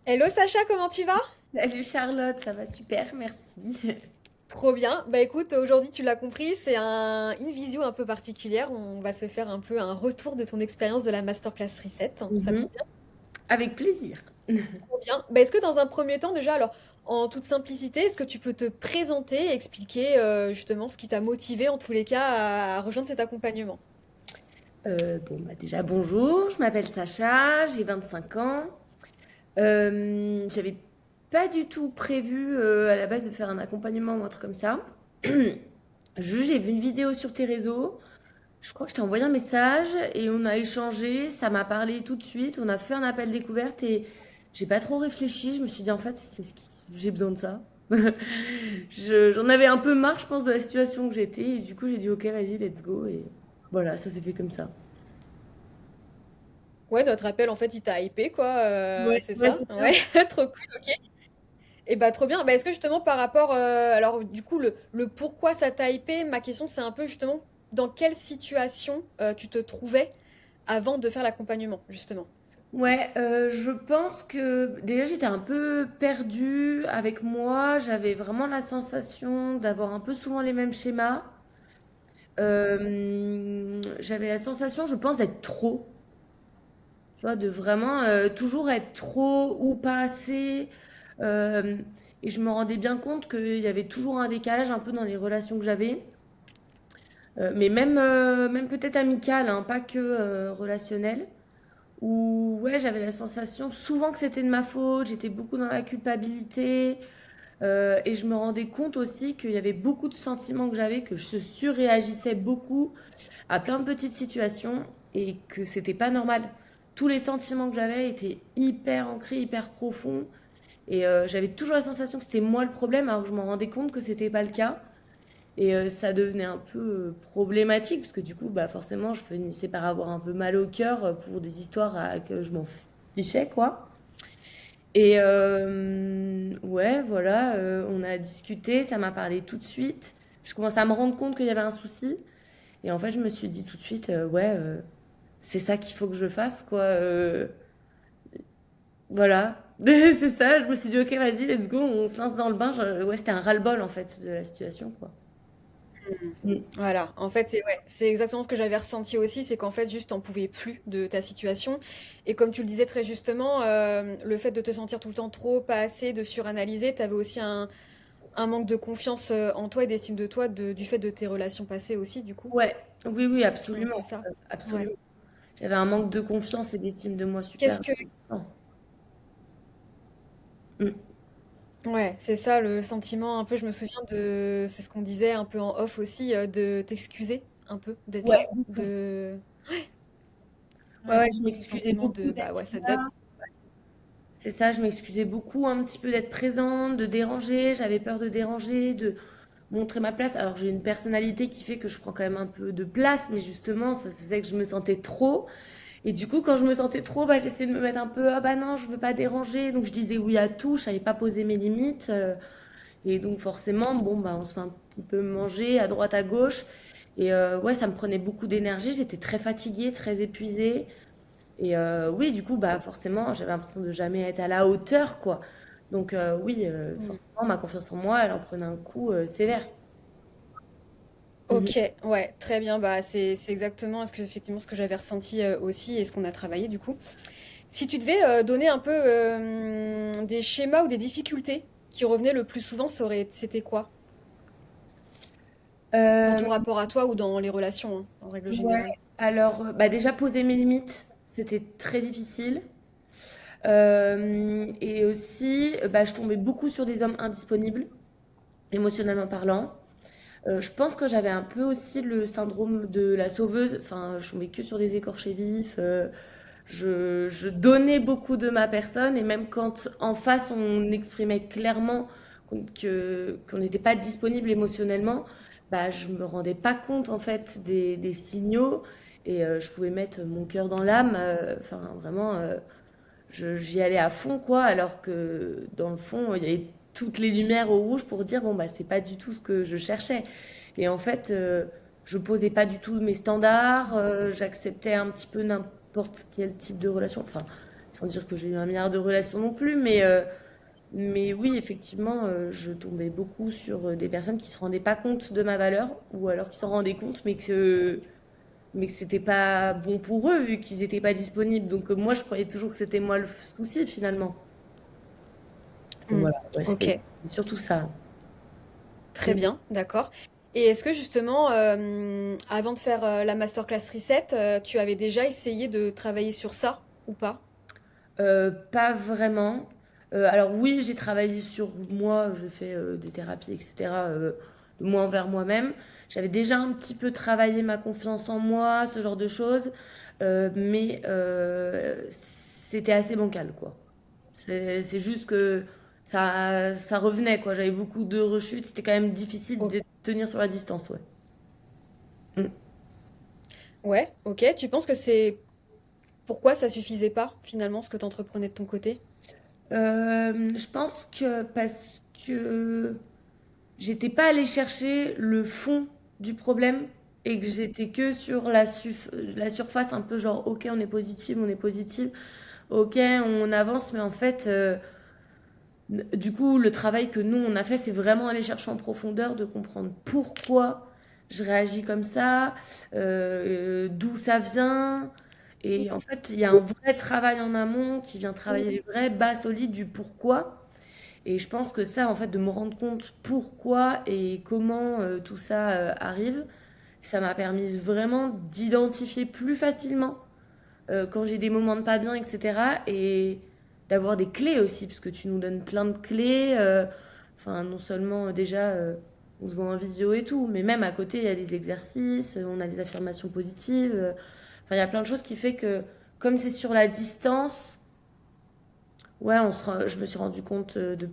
Hello Sacha, comment tu vas? Salut Charlotte, ça va super, merci. Trop bien. Bah écoute, aujourd'hui tu l'as compris, c'est une visio un peu particulière. On va se faire un peu un retour de ton expérience de la Masterclass Reset. Ça te Mhm. convient? Avec plaisir. Trop bien. Bah est-ce que dans un premier temps déjà, alors en toute simplicité, est-ce que tu peux te présenter et expliquer justement ce qui t'a motivé en tous les cas à rejoindre cet accompagnement? Bon, bah déjà bonjour, je m'appelle Sacha, j'ai 25 ans. J'avais pas du tout prévu à la base de faire un accompagnement ou un truc comme ça. J'ai vu une vidéo sur tes réseaux, je crois que je t'ai envoyé un message et on a échangé, ça m'a parlé tout de suite, on a fait un appel découverte et j'ai pas trop réfléchi, je me suis dit en fait j'ai besoin de ça. J'en avais un peu marre, je pense, de la situation que j'étais. Et du coup, j'ai dit, ok, vas-y, let's go. Et voilà, ça s'est fait comme ça. Ouais, notre appel en fait il t'a hypé quoi, Ouais, c'est ouais, ça? c'est ça. Ouais, trop cool, ok. Et bah trop bien. Bah, est-ce que justement par rapport, alors du coup le pourquoi ça t'a hypé, ma question c'est un peu justement dans quelle situation tu te trouvais avant de faire l'accompagnement justement. Ouais, je pense que déjà j'étais un peu perdue avec moi. J'avais vraiment la sensation d'avoir un peu souvent les mêmes schémas. J'avais la sensation, je pense, d'être trop. Tu vois, de vraiment toujours être trop ou pas assez. Euh, et je me rendais bien compte qu'il y avait toujours un décalage un peu dans les relations que j'avais. Mais même peut-être amical, hein, pas que relationnel. Où ouais, j'avais la sensation souvent que c'était de ma faute, j'étais beaucoup dans la culpabilité. Et je me rendais compte aussi qu'il y avait beaucoup de sentiments que j'avais, que je surréagissais beaucoup à plein de petites situations et que c'était pas normal. Tous les sentiments que j'avais étaient hyper ancrés, hyper profonds. Et j'avais toujours la sensation que c'était moi le problème, alors que je me rendais compte que c'était pas le cas. Et ça devenait un peu problématique, parce que du coup, bah, forcément, je finissais par avoir un peu mal au cœur pour des histoires que je m'en fichais, quoi. Et ouais, voilà, on a discuté, ça m'a parlé tout de suite. Je commençais à me rendre compte qu'il y avait un souci. Et en fait, je me suis dit tout de suite, ouais, c'est ça qu'il faut que je fasse, quoi. Voilà, c'est ça. Je me suis dit, ok, vas-y, let's go, on se lance dans le bain. Ouais, c'était un ras-le-bol, en fait, de la situation, quoi. Mm. Voilà, en fait c'est ouais, c'est exactement ce que j'avais ressenti aussi, c'est qu'en fait juste t'en pouvais plus de ta situation. Et comme tu le disais très justement, le fait de te sentir tout le temps trop, pas assez, de suranalyser, t'avais aussi un manque de confiance en toi et d'estime de toi du fait de tes relations passées aussi du coup. Ouais, oui, oui, C'est absolument, ça. Ouais. absolument. J'avais un manque de confiance et d'estime de moi super Qu'est-ce que important. Mm. Ouais, c'est ça le sentiment un peu, je me souviens de c'est ce qu'on disait un peu en off aussi de t'excuser un peu d'être Ouais, là, de ouais, ouais, ouais, je ce m'excusais sentiment beaucoup de bah d'être ouais, ça donne. là. C'est ça, je m'excusais beaucoup un petit peu d'être présente, de déranger. J'avais peur de déranger, de montrer ma place. Alors j'ai une personnalité qui fait que je prends quand même un peu de place, mais justement, ça faisait que je me sentais trop. Et du coup, quand je me sentais trop, bah, j'essayais de me mettre un peu, ah bah non, je veux pas déranger. Donc je disais oui à tout, je savais pas poser mes limites. Et donc forcément, bon, bah, on se fait un petit peu manger à droite, à gauche. Et ouais, ça me prenait beaucoup d'énergie. J'étais très fatiguée, très épuisée. Et oui, du coup, bah, forcément, j'avais l'impression de jamais être à la hauteur, quoi. Donc oui, Mm. forcément, ma confiance en moi, elle en prenait un coup sévère. Mhm. Ok, ouais, très bien. Bah, c'est exactement effectivement ce que j'avais ressenti aussi et ce qu'on a travaillé du coup. Si tu devais donner un peu des schémas ou des difficultés qui revenaient le plus souvent, c'était quoi? Dans Euh, ton rapport à toi ou dans les relations, hein, en règle ouais, générale. alors, bah, déjà poser mes limites, c'était très difficile. Et aussi, bah, je tombais beaucoup sur des hommes indisponibles, émotionnellement parlant. Je pense que j'avais un peu aussi le syndrome de la sauveuse. Enfin, je tombais que sur des écorchés vifs. Je donnais beaucoup de ma personne et même quand en face on exprimait clairement qu'on n'était pas disponible émotionnellement, bah, je me rendais pas compte en fait des signaux et je pouvais mettre mon cœur dans l'âme. Enfin, vraiment, j'y allais à fond quoi, alors que dans le fond, il y avait toutes les lumières au rouge pour dire bon bah c'est pas du tout ce que je cherchais. Et en fait, je posais pas du tout mes standards, j'acceptais un petit peu n'importe quel type de relation. Enfin, sans dire que j'ai eu un milliard de relations non plus, mais oui, effectivement, je tombais beaucoup sur des personnes qui se rendaient pas compte de ma valeur, ou alors qui s'en rendaient compte, mais que c'était pas bon pour eux, vu qu'ils étaient pas disponibles. Donc moi, je croyais toujours que c'était moi le souci, finalement. Donc Hmm. voilà, ouais, c'était Ok, surtout ça. très Et bien, d'accord. Et est-ce que justement, avant de faire la masterclass Reset, tu avais déjà essayé de travailler sur ça ou pas? Pas vraiment. Alors oui, j'ai travaillé sur moi, j'ai fait des thérapies, etc. De moi envers moi-même. J'avais déjà un petit peu travaillé ma confiance en moi, ce genre de choses, mais c'était assez bancal, quoi. C'est juste que ça revenait, quoi. J'avais beaucoup de rechutes, c'était quand même difficile O- de tenir sur la distance, ouais. Mm. Ouais, ok. Tu penses que c'est pourquoi ça suffisait pas finalement ce que tu entreprenais de ton côté? Je pense que parce que j'étais pas allée chercher le fond du problème et que j'étais que sur la surface, un peu genre, ok, on est positive, ok, on avance, mais en fait, du coup, le travail que nous, on a fait, c'est vraiment aller chercher en profondeur, de comprendre pourquoi je réagis comme ça, d'où ça vient. Et en fait, il y a un vrai travail en amont qui vient travailler les vraies bases solides du pourquoi. Et je pense que ça, en fait, de me rendre compte pourquoi et comment tout ça arrive, ça m'a permis vraiment d'identifier plus facilement quand j'ai des moments de pas bien, etc. Et d'avoir des clés aussi, parce que tu nous donnes plein de clés. Enfin, non seulement déjà, on se voit en visio et tout, mais même à côté, il y a des exercices, on a des affirmations positives. Enfin, il y a plein de choses qui fait que, comme c'est sur la distance, ouais, je me suis rendu compte de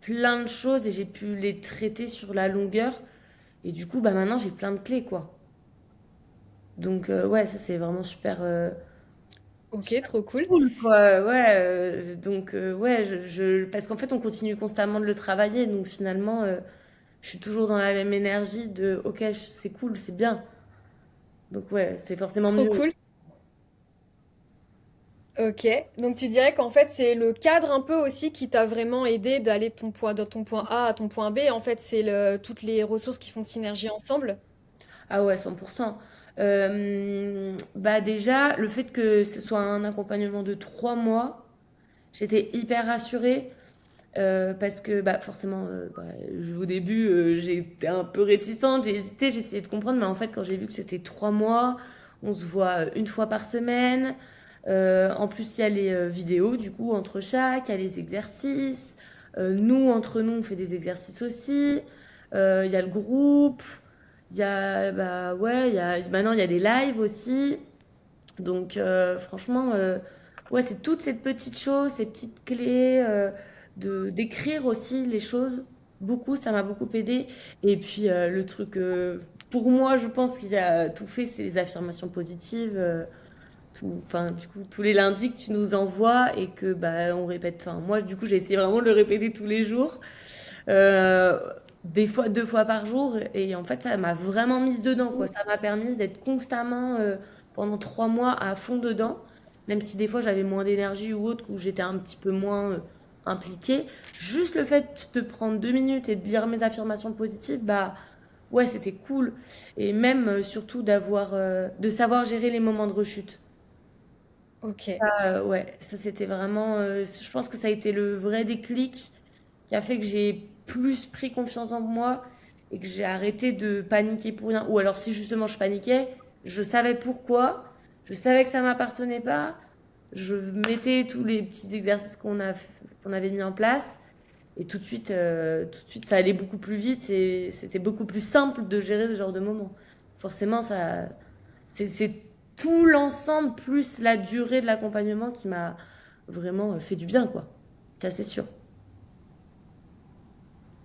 plein de choses et j'ai pu les traiter sur la longueur. Et du coup, bah maintenant, j'ai plein de clés, quoi. Donc, ouais, ça, c'est vraiment super, Ok, super trop cool. cool, quoi. Ouais, donc, ouais, parce qu'en fait, on continue constamment de le travailler. Donc, finalement, je suis toujours dans la même énergie de, ok, c'est cool, c'est bien. Donc, ouais, c'est forcément Trop mieux. cool. Ok, donc tu dirais qu'en fait c'est le cadre un peu aussi qui t'a vraiment aidé d'aller de ton point A à ton point B. En fait, c'est toutes les ressources qui font synergie ensemble. Ah ouais, 100%. Bah déjà, le fait que ce soit un accompagnement de 3 mois, j'étais hyper rassurée parce que bah, forcément, au début, j'étais un peu réticente, j'ai hésité, j'ai essayé de comprendre, mais en fait, quand j'ai vu que c'était 3 mois, on se voit une fois par semaine. En plus, il y a les vidéos, du coup, entre chaque, il y a les exercices. Nous, entre nous, on fait des exercices aussi. Il y a le groupe. Il y a, bah ouais, maintenant, il y a des lives aussi. Donc, franchement, ouais, c'est toutes ces petites choses, ces petites clés, d'écrire aussi les choses. Beaucoup, ça m'a beaucoup aidé. Et puis, le truc, pour moi, je pense qu'il y a tout fait, c'est les affirmations positives. Enfin, du coup, tous les lundis que tu nous envoies et que, bah, on répète. Enfin, moi, du coup, j'ai essayé vraiment de le répéter tous les jours. Euh, des fois, 2 fois par jour. Et en fait, ça m'a vraiment mise dedans, quoi. Ça m'a permis d'être constamment, pendant 3 mois, à fond dedans. Même si des fois, j'avais moins d'énergie ou autre, où j'étais un petit peu moins impliquée. Juste le fait de prendre 2 minutes et de lire mes affirmations positives, bah, ouais, c'était cool. Et même, surtout, de savoir gérer les moments de rechute. Ok, Ouais, ça c'était vraiment. Je pense que ça a été le vrai déclic qui a fait que j'ai plus pris confiance en moi et que j'ai arrêté de paniquer pour rien. Ou alors si justement je paniquais, je savais pourquoi, je savais que ça m'appartenait pas, je mettais tous les petits exercices qu'on avait mis en place et tout de suite ça allait beaucoup plus vite et c'était beaucoup plus simple de gérer ce genre de moment. Forcément, c'est tout l'ensemble plus la durée de l'accompagnement qui m'a vraiment fait du bien, quoi. Ça, c'est sûr.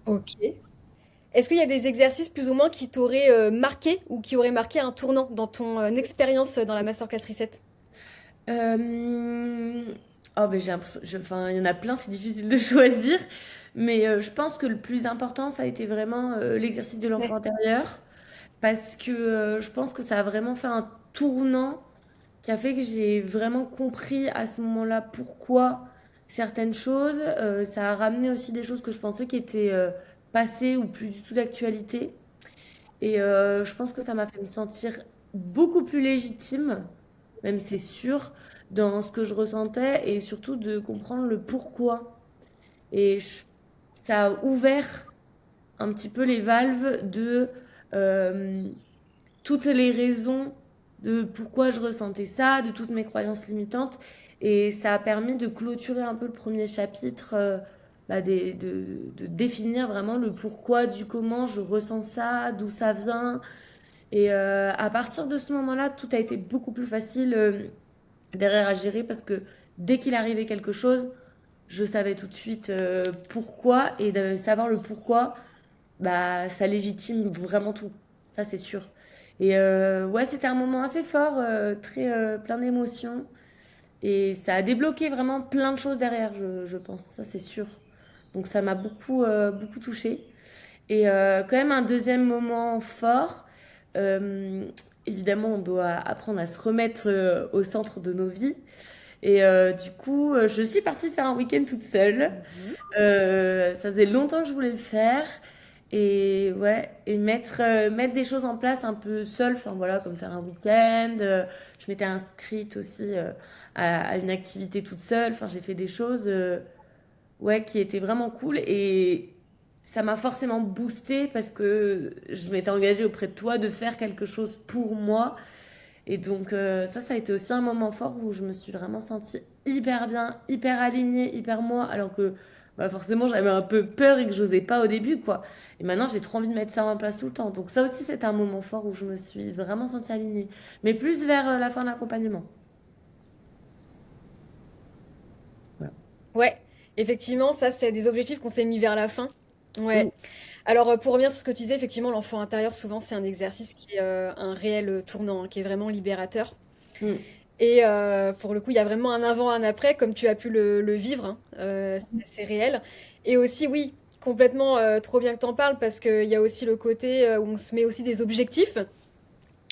ok. Est-ce qu'il y a des exercices plus ou moins qui t'auraient marqué ou qui auraient marqué un tournant dans ton expérience dans la masterclass Reset? Euh, Oh, ben j'ai l'impression, enfin, il y en a plein, c'est difficile de choisir, mais je pense que le plus important, ça a été vraiment l'exercice de l'enfant Ouais. intérieur, parce que je pense que ça a vraiment fait un tournant qui a fait que j'ai vraiment compris à ce moment-là pourquoi certaines choses. Ça a ramené aussi des choses que je pensais qui étaient passées ou plus du tout d'actualité. Et je pense que ça m'a fait me sentir beaucoup plus légitime, même c'est sûr, dans ce que je ressentais et surtout de comprendre le pourquoi. Et ça a ouvert un petit peu les valves de euh, toutes les raisons de pourquoi je ressentais ça, de toutes mes croyances limitantes. Et ça a permis de clôturer un peu le premier chapitre, de définir vraiment le pourquoi du comment je ressens ça, d'où ça vient. Et à partir de ce moment-là, tout a été beaucoup plus facile derrière à gérer parce que dès qu'il arrivait quelque chose, je savais tout de suite pourquoi et de savoir le pourquoi, bah ça légitime vraiment tout. Ça c'est sûr. Et ouais, c'était un moment assez fort, très plein d'émotions et ça a débloqué vraiment plein de choses derrière, je pense. Ça c'est sûr. Donc ça m'a beaucoup touchée. Et quand même un deuxième moment fort. euh, Évidemment, on doit apprendre à se remettre au centre de nos vies. Et du coup, je suis partie faire un week-end toute seule. Mhm. Ça faisait longtemps que je voulais le faire. Et ouais, et mettre des choses en place un peu seule, enfin voilà, comme faire un week-end. Je m'étais inscrite aussi à une activité toute seule. Enfin, j'ai fait des choses ouais, qui étaient vraiment cool. Et ça m'a forcément boosté parce que je m'étais engagée auprès de toi de faire quelque chose pour moi. Et donc ça a été aussi un moment fort où je me suis vraiment sentie hyper bien, hyper alignée, hyper moi, alors que bah, forcément j'avais un peu peur et que j'osais pas au début, quoi. Et maintenant j'ai trop envie de mettre ça en place tout le temps. Donc ça aussi c'était un moment fort où je me suis vraiment sentie alignée. Mais plus vers la fin de l'accompagnement. Voilà. Ouais, effectivement, ça, c'est des objectifs qu'on s'est mis vers la fin. Mm, Ouais. Alors, pour revenir sur ce que tu disais, effectivement, l'enfant intérieur, souvent, c'est un exercice qui est un réel tournant, hein, qui est vraiment libérateur. mm. Et pour le coup, il y a vraiment un avant, un après, comme tu as pu le vivre, hein. C'est réel. Et aussi, oui, complètement trop bien que tu en parles, parce qu'il y a aussi le côté où on se met aussi des objectifs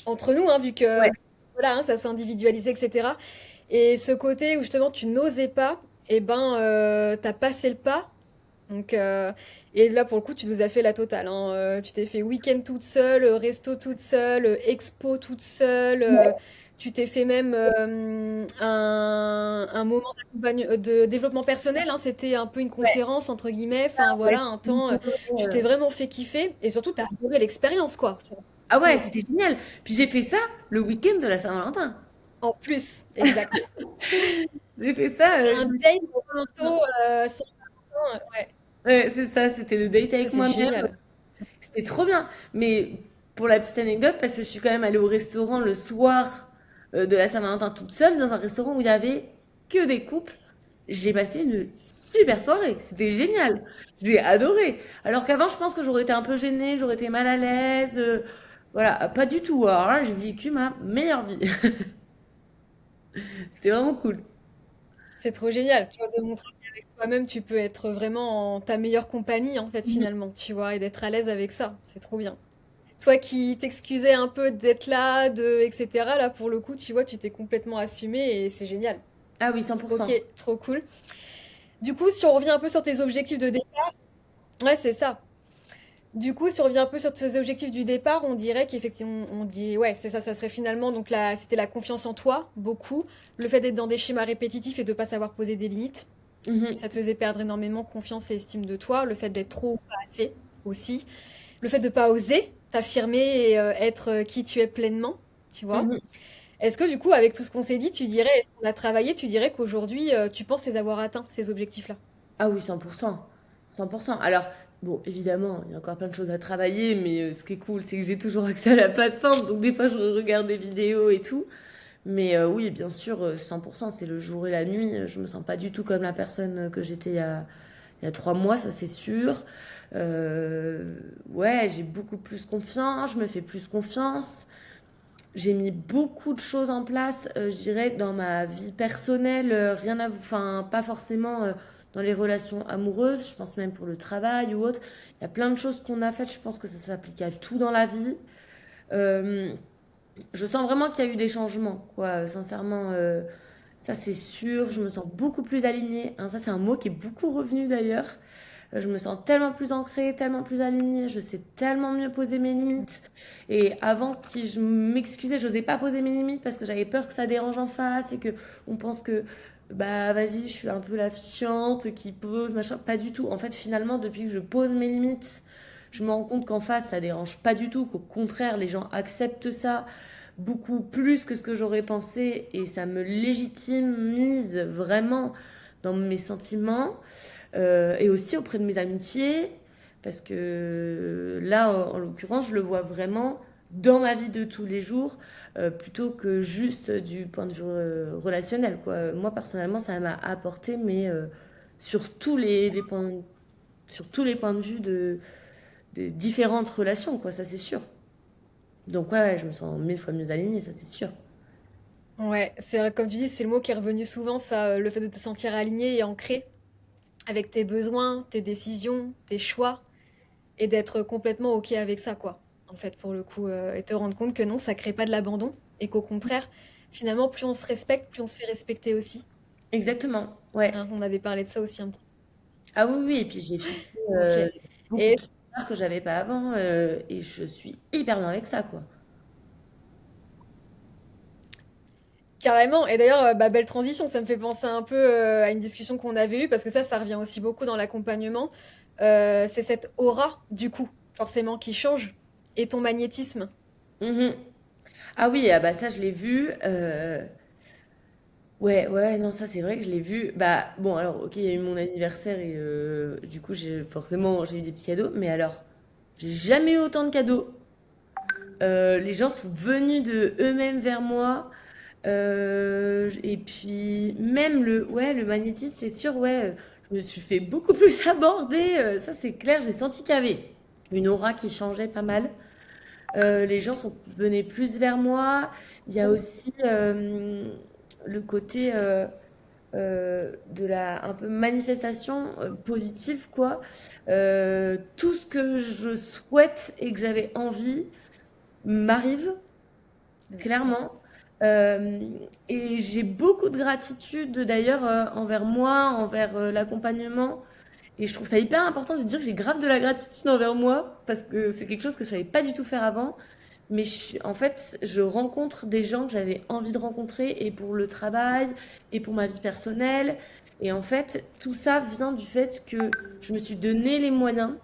entre nous, hein, vu que Ouais. voilà, hein, ça soit individualisé, etc. Et ce côté où justement tu n'osais pas, et ben t'as passé le pas. Donc et là pour le coup tu nous as fait la totale, hein. Tu t'es fait week-end toute seule, resto toute seule, expo toute seule. Tu t'es fait même un moment de développement personnel, hein. C'était un peu une Ouais. conférence entre guillemets. Enfin Ouais. voilà, un temps. Tu t'es vraiment fait kiffer et surtout t'as adoré l'expérience quoi. Ah ouais, Cool. c'était génial. Puis j'ai fait ça le week-end de la Saint-Valentin. En plus, exact. J'ai fait ça, Un date bientôt, ouais, ouais, c'est ça, c'était le date ça avec c'est moi-même. génial. C'était trop bien. Mais pour la petite anecdote, parce que je suis quand même allée au restaurant le soir de la Saint-Valentin toute seule, dans un restaurant où il y avait que des couples, j'ai passé une super soirée. C'était génial. J'ai adoré. Alors qu'avant, je pense que j'aurais été un peu gênée, j'aurais été mal à l'aise. Voilà, pas du tout. Alors là, j'ai vécu ma meilleure vie. C'était vraiment cool. C'est trop génial, tu vois, de montrer qu'avec toi-même, tu peux être vraiment en ta meilleure compagnie, en fait, Mhm. finalement, tu vois, et d'être à l'aise avec ça. C'est trop bien. Toi qui t'excusais un peu d'être là, etc., là, pour le coup, tu vois, tu t'es complètement assumé et c'est génial. Ah oui, Ok, 100%. trop cool. Du coup, si on revient un peu sur tes objectifs de départ, ouais, c'est ça. Du coup, si on revient un peu sur tes objectifs du départ, on dirait qu'effectivement, on dit, ouais, c'est ça, ça serait finalement, donc là, c'était la confiance en toi, beaucoup, le fait d'être dans des schémas répétitifs et de pas savoir poser des limites, Mhm. ça te faisait perdre énormément confiance et estime de toi, le fait d'être trop ou pas assez aussi, le fait de pas oser t'affirmer et être qui tu es pleinement, tu vois. Mhm. Est-ce que du coup, avec tout ce qu'on s'est dit, tu dirais, est-ce qu'on a travaillé, tu dirais qu'aujourd'hui, tu penses les avoir atteints, ces objectifs-là? Ah oui, 100%. 100%. Alors, bon, évidemment, il y a encore plein de choses à travailler, mais ce qui est cool, c'est que j'ai toujours accès à la plateforme, donc des fois, je regarde des vidéos et tout. Mais oui, bien sûr, 100%, c'est le jour et la nuit. Je me sens pas du tout comme la personne que j'étais il y a 3 mois, ça c'est sûr. Euh, ouais, j'ai beaucoup plus confiance, je me fais plus confiance. J'ai mis beaucoup de choses en place, je dirais, dans ma vie personnelle, rien à, enfin, pas forcément dans les relations amoureuses, je pense même pour le travail ou autre. Il y a plein de choses qu'on a faites, je pense que ça s'applique à tout dans la vie. Euh, je sens vraiment qu'il y a eu des changements, quoi. Sincèrement, ça c'est sûr. Je me sens beaucoup plus alignée, hein. Ça, c'est un mot qui est beaucoup revenu d'ailleurs. Je me sens tellement plus ancrée, tellement plus alignée. Je sais tellement mieux poser mes limites. Et avant que je m'excusais, j'osais pas poser mes limites parce que j'avais peur que ça dérange en face et que on pense que bah vas-y, je suis un peu la fiante qui pose machin. Pas du tout. En fait, finalement, depuis que je pose mes limites, je me rends compte qu'en face, ça dérange pas du tout, qu'au contraire, les gens acceptent ça beaucoup plus que ce que j'aurais pensé et ça me légitimise vraiment dans mes sentiments et aussi auprès de mes amitiés parce que là, en l'occurrence, je le vois vraiment dans ma vie de tous les jours plutôt que juste du point de vue relationnel, quoi. Moi, personnellement, ça m'a apporté, mais sur les points, sur tous les points de vue de différentes relations, quoi, ça c'est sûr. Donc ouais, je me sens mille fois mieux alignée, ça c'est sûr. Ouais, c'est vrai, comme tu dis, c'est le mot qui est revenu souvent, ça, le fait de te sentir aligné et ancré avec tes besoins, tes décisions, tes choix, et d'être complètement OK avec ça, quoi. En fait, pour le coup, et te rendre compte que non, ça crée pas de l'abandon, et qu'au contraire, finalement, plus on se respecte, plus on se fait respecter aussi. Exactement, ouais. Hein, on avait parlé de ça aussi un petit Ah oui, oui, et puis j'ai fixé peu. Ok. beaucoup Et de standards que j'avais pas avant et je suis hyper bien avec ça, quoi. carrément. Et d'ailleurs, bah, belle transition. Ça me fait penser un peu à une discussion qu'on avait eue, parce que ça revient aussi beaucoup dans l'accompagnement. C'est cette aura, du coup, forcément, qui change. Et ton magnétisme. Mhm. Ah oui, ah bah ça je l'ai vu. Ouais, ouais, non, ça c'est vrai que je l'ai vu. Bah bon, alors ok, il y a eu mon anniversaire et du coup j'ai forcément j'ai eu des petits cadeaux, mais alors j'ai jamais eu autant de cadeaux. Les gens sont venus de eux-mêmes vers moi. Et puis même ouais, le magnétisme, c'est sûr, ouais, je me suis fait beaucoup plus aborder. Ça c'est clair, j'ai senti qu'il y avait une aura qui changeait pas mal. Les gens venaient plus vers moi. Il y a aussi le côté de la un peu manifestation positive, quoi. Tout ce que je souhaite et que j'avais envie m'arrive, D'accord. clairement. Euh, et j'ai beaucoup de gratitude d'ailleurs envers moi, envers l'accompagnement. Et je trouve ça hyper important de dire que j'ai grave de la gratitude envers moi parce que c'est quelque chose que je savais pas du tout faire avant. Mais en fait, je rencontre des gens que j'avais envie de rencontrer et pour le travail et pour ma vie personnelle. Et en fait, tout ça vient du fait que je me suis donné les moyens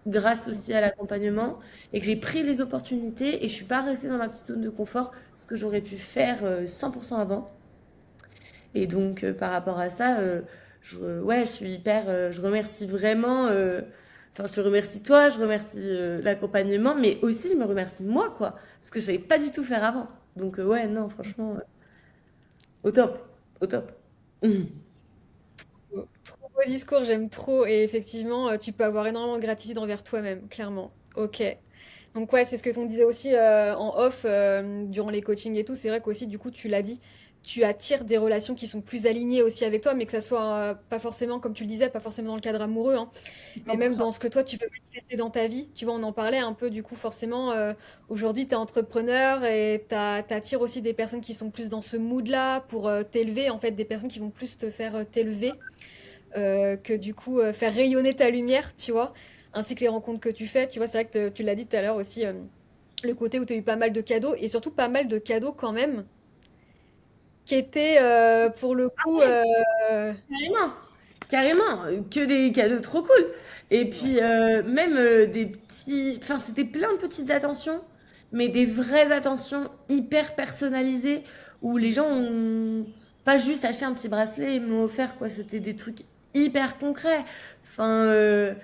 grâce aussi à l'accompagnement et que j'ai pris les opportunités et je suis pas restée dans ma petite zone de confort, ce que j'aurais pu faire 100% avant. Et donc par rapport à ça, ouais, je suis hyper, je remercie vraiment, enfin je te remercie toi, je remercie l'accompagnement, mais aussi je me remercie moi quoi, parce que je savais pas du tout faire avant. Donc ouais, non, franchement, au top, au top. Trop beau discours, j'aime trop. Et effectivement, tu peux avoir énormément de gratitude envers toi-même, clairement. Ok. Donc ouais, c'est ce que t'on disait aussi en off durant les coachings et tout. C'est vrai qu'aussi, du coup, tu l'as dit, tu attires des relations qui sont plus alignées aussi avec toi, mais que ça soit pas forcément, comme tu le disais, pas forcément dans le cadre amoureux, hein, mais même 100%. dans ce que toi, tu peux manifester dans ta vie. Tu vois, on en parlait un peu, du coup, forcément, aujourd'hui, tu es entrepreneur et t'attires aussi des personnes qui sont plus dans ce mood-là pour t'élever, en fait, des personnes qui vont plus te faire t'élever que du coup faire rayonner ta lumière, tu vois, ainsi que les rencontres que tu fais. Tu vois, c'est vrai que tu l'as dit tout à l'heure aussi, le côté où tu as eu pas mal de cadeaux, et surtout pas mal de cadeaux quand même, qui étaient pour le coup... Carrément, carrément, que des cadeaux trop cool. Et Ouais. puis même des petits, enfin c'était plein de petites attentions, mais des vraies attentions hyper personnalisées où les gens ont pas juste acheté un petit bracelet et me l'ont offert quoi. C'était des trucs hyper concrets. Enfin,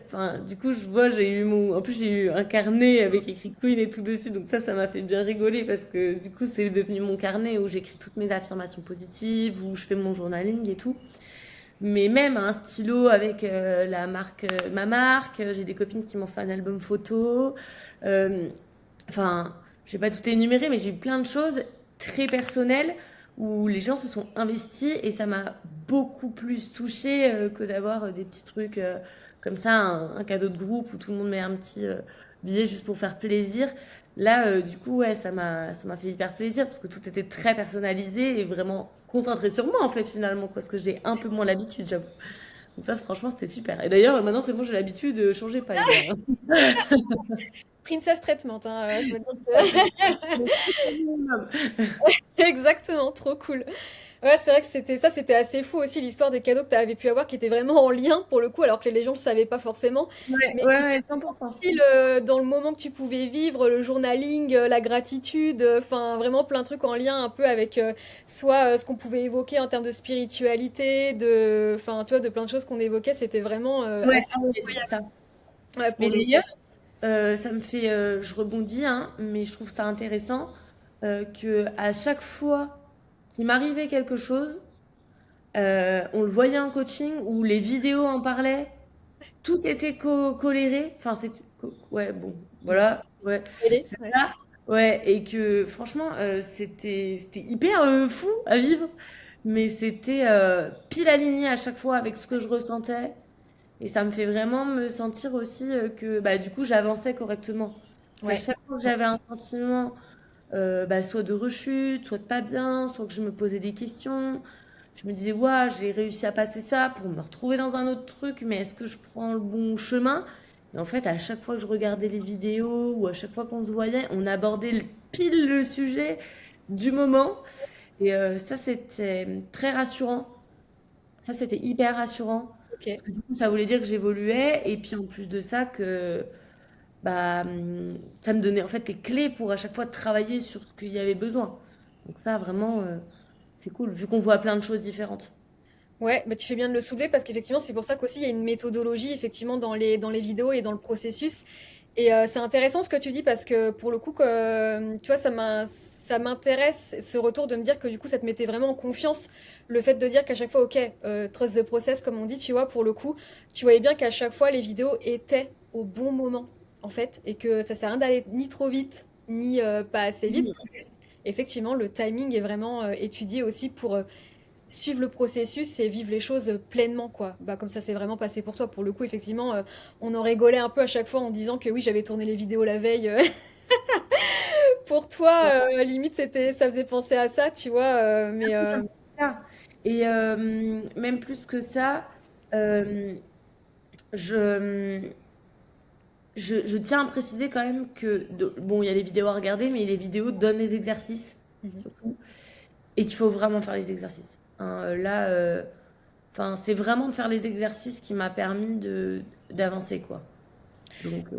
enfin du coup je vois j'ai eu en plus j'ai eu un carnet avec écrit Queen et tout dessus, donc ça m'a fait bien rigoler parce que du coup c'est devenu mon carnet où j'écris toutes mes affirmations positives, où je fais mon journaling et tout. Mais même un stylo avec la marque, ma marque. J'ai des copines qui m'ont fait un album photo. Euh, Enfin, je vais pas tout énumérer, mais j'ai eu plein de choses très personnelles où les gens se sont investis et ça m'a beaucoup plus touchée que d'avoir des petits trucs comme ça, un cadeau de groupe où tout le monde met un petit billet juste pour faire plaisir. Là, du coup, ouais, ça m'a fait hyper plaisir parce que tout était très personnalisé et vraiment concentré sur moi, en fait, finalement, quoi, parce que j'ai un peu moins l'habitude, j'avoue. Donc ça, franchement, c'était super. Et d'ailleurs, maintenant, c'est bon, j'ai l'habitude, changez pas, les gars. Princess treatment, hein, je veux dire Ça, c'est que- le strict minimum. Exactement, trop cool. Ouais, c'est vrai que c'était assez fou aussi l'histoire des cadeaux que tu avais pu avoir qui étaient vraiment en lien pour le coup, alors que les gens le savaient pas forcément. Ouais, Mais ouais, ouais, 100%. pile, dans le moment que tu pouvais vivre, le journaling, la gratitude, enfin vraiment plein de trucs en lien un peu avec soit ce qu'on pouvait évoquer en termes de spiritualité, enfin tu vois, de plein de choses qu'on évoquait, c'était vraiment Ouais, assez ah ouais, c'est incroyable. ça. Ouais, Mais pour le coup. d'ailleurs, ça me fait, je rebondis, hein, mais je trouve ça intéressant que à chaque fois qu'il m'arrivait quelque chose, on le voyait en coaching ou les vidéos en parlaient, tout était coléré. Enfin, c'est ouais, bon, voilà, ouais, Télé, c'est ouais. ça. Ouais, et que franchement, c'était hyper fou à vivre, mais c'était pile aligné à chaque fois avec ce que je ressentais. Et ça me fait vraiment me sentir aussi que bah, du coup, j'avançais correctement. Qu'à Ouais. chaque fois que j'avais un sentiment, bah, soit de rechute, soit de pas bien, soit que je me posais des questions, je me disais, ouais, j'ai réussi à passer ça pour me retrouver dans un autre truc, mais est-ce que je prends le bon chemin? Et en fait, à chaque fois que je regardais les vidéos ou à chaque fois qu'on se voyait, on abordait pile le sujet du moment. Et ça, c'était très rassurant. Ça, c'était hyper rassurant. Ok. Parce que du coup, ça voulait dire que j'évoluais. Et puis, en plus de ça, que bah, ça me donnait en fait les clés pour à chaque fois travailler sur ce qu'il y avait besoin. Donc ça, vraiment, c'est cool, vu qu'on voit plein de choses différentes. Ouais, bah tu fais bien de le soulever parce qu'effectivement, c'est pour ça qu'aussi il y a une méthodologie effectivement dans les vidéos et dans le processus. Et c'est intéressant ce que tu dis parce que pour le coup, tu vois, ça m'intéresse ce retour de me dire que du coup, ça te mettait vraiment en confiance. Le fait de dire qu'à chaque fois, ok, trust the process, comme on dit, tu vois, pour le coup, tu voyais bien qu'à chaque fois, les vidéos étaient au bon moment, en fait, et que ça sert à rien d'aller ni trop vite, ni pas assez vite. Mhm. Effectivement, le timing est vraiment étudié aussi pour suivre le processus et vivre les choses pleinement, quoi. Bah, comme ça s'est vraiment passé pour toi. Pour le coup, effectivement, on en rigolait un peu à chaque fois en disant que oui, j'avais tourné les vidéos la veille. Pour toi, limite, ça faisait penser à ça, tu vois. Mais Ça me fait ça. Et même plus que ça, euh, je, je tiens à préciser quand même que, bon, il y a les vidéos à regarder, mais les vidéos donnent les exercices, mhm. surtout, et qu'il faut vraiment faire les exercices. Hein, là, enfin, c'est vraiment de faire les exercices qui m'a permis d'avancer, quoi. Donc,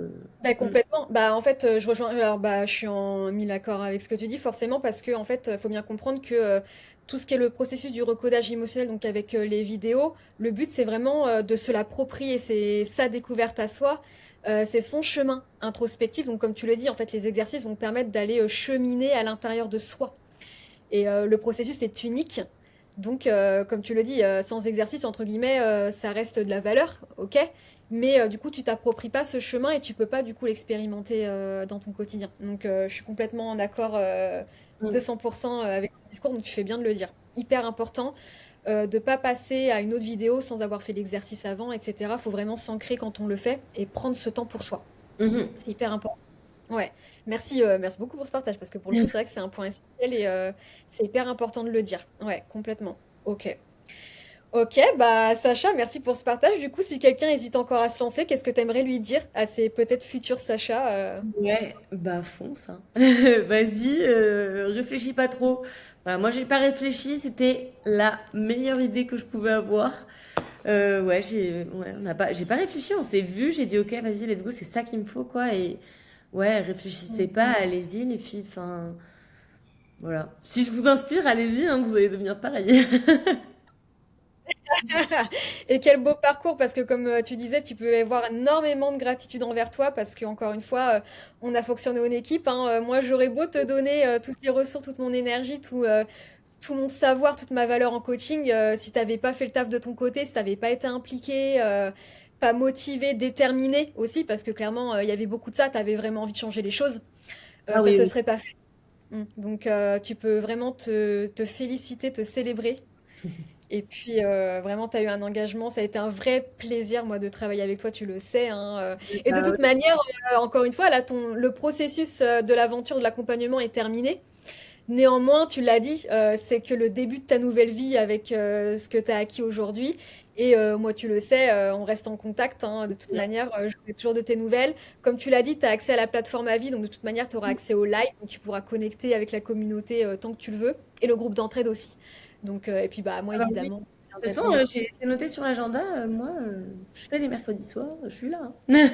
Bah, mm. complètement. Bah, en fait, je rejoins. Alors, bah, je suis en mille accord avec ce que tu dis, forcément, parce que en fait, faut bien comprendre que tout ce qui est le processus du recodage émotionnel, donc avec les vidéos, le but, c'est vraiment de se l'approprier. C'est sa découverte à soi. C'est son chemin introspectif. Donc, comme tu le dis, en fait, les exercices vont permettre d'aller cheminer à l'intérieur de soi. Et le processus est unique. Donc, comme tu le dis, sans exercice, entre guillemets, ça reste de la valeur, ok? Mais du coup, tu t'appropries pas ce chemin et tu peux pas du coup l'expérimenter dans ton quotidien. Donc, je suis complètement en accord Mm. 200% avec ton discours, donc tu fais bien de le dire. Hyper important de pas passer à une autre vidéo sans avoir fait l'exercice avant, etc. Faut vraiment s'ancrer quand on le fait et prendre ce temps pour soi. Mhm. C'est hyper important. Ouais, merci beaucoup pour ce partage parce que pour le coup, c'est vrai que c'est un point essentiel et c'est hyper important de le dire. Ouais, complètement. Ok. Ok, bah Sacha, merci pour ce partage. Du coup, si quelqu'un hésite encore à se lancer, qu'est-ce que tu aimerais lui dire à ses peut-être futurs Sacha Ouais, bah fonce, hein. Vas-y, réfléchis pas trop. Voilà, moi j'ai pas réfléchi, c'était la meilleure idée que je pouvais avoir. Ouais, j'ai pas réfléchi, on s'est vu, j'ai dit ok, vas-y, let's go, c'est ça qu'il me faut quoi. Et ouais, réfléchissez Mm. pas, allez-y les filles. Enfin, voilà. Si je vous inspire, allez-y, hein, vous allez devenir pareil. Et quel beau parcours parce que comme tu disais, tu peux avoir énormément de gratitude envers toi parce que encore une fois, on a fonctionné en équipe, hein. Moi, j'aurais beau te donner toutes les ressources, toute mon énergie, tout mon savoir, toute ma valeur en coaching, si t'avais pas fait le taf de ton côté, si t'avais pas été impliqué, pas motivé, déterminé aussi, parce que clairement, il y avait beaucoup de ça, t'avais vraiment envie de changer les choses, Ah ça oui, se oui. serait pas fait. Donc, tu peux vraiment te féliciter, te célébrer Et puis vraiment, tu as eu un engagement. Ça a été un vrai plaisir, moi, de travailler avec toi, tu le sais, hein. Et de Ah toute manière, encore une fois, là, le processus de l'aventure, de l'accompagnement est terminé. Néanmoins, tu l'as dit, c'est que le début de ta nouvelle vie avec ce que tu as acquis aujourd'hui. Et moi, tu le sais, on reste en contact, hein, de toute ouais. manière, je ferai toujours de tes nouvelles. Comme tu l'as dit, tu as accès à la plateforme à vie, donc de toute manière, tu auras accès au live, donc tu pourras connecter avec la communauté tant que tu le veux, et le groupe d'entraide aussi. Donc, et puis, bah, moi, Ah bah oui. évidemment, je De toute viendrai façon, prendre des c'est noté sur l'agenda. Moi, je fais les mercredis soirs, je suis là, hein.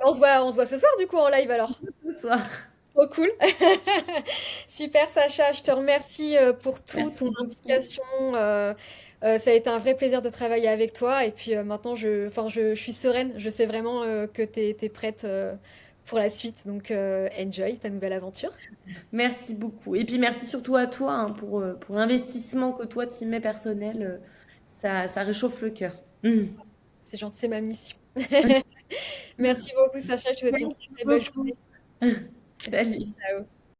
On se voit ce soir, du coup, en live alors. Ce soir. Trop cool. Super Sacha, je te remercie pour toute Merci ton beaucoup. implication. Ça a été un vrai plaisir de travailler avec toi. Et puis maintenant, enfin, je suis sereine. Je sais vraiment que tu es, prête pour la suite. Donc, enjoy ta nouvelle aventure. Merci beaucoup. Et puis merci surtout à toi, hein, pour l'investissement que toi tu y mets personnel. Ça réchauffe le cœur. C'est gentil, c'est ma mission. Merci beaucoup, Sacha. Je te souhaite une Merci très belle beaucoup. journée. Salut. Ciao.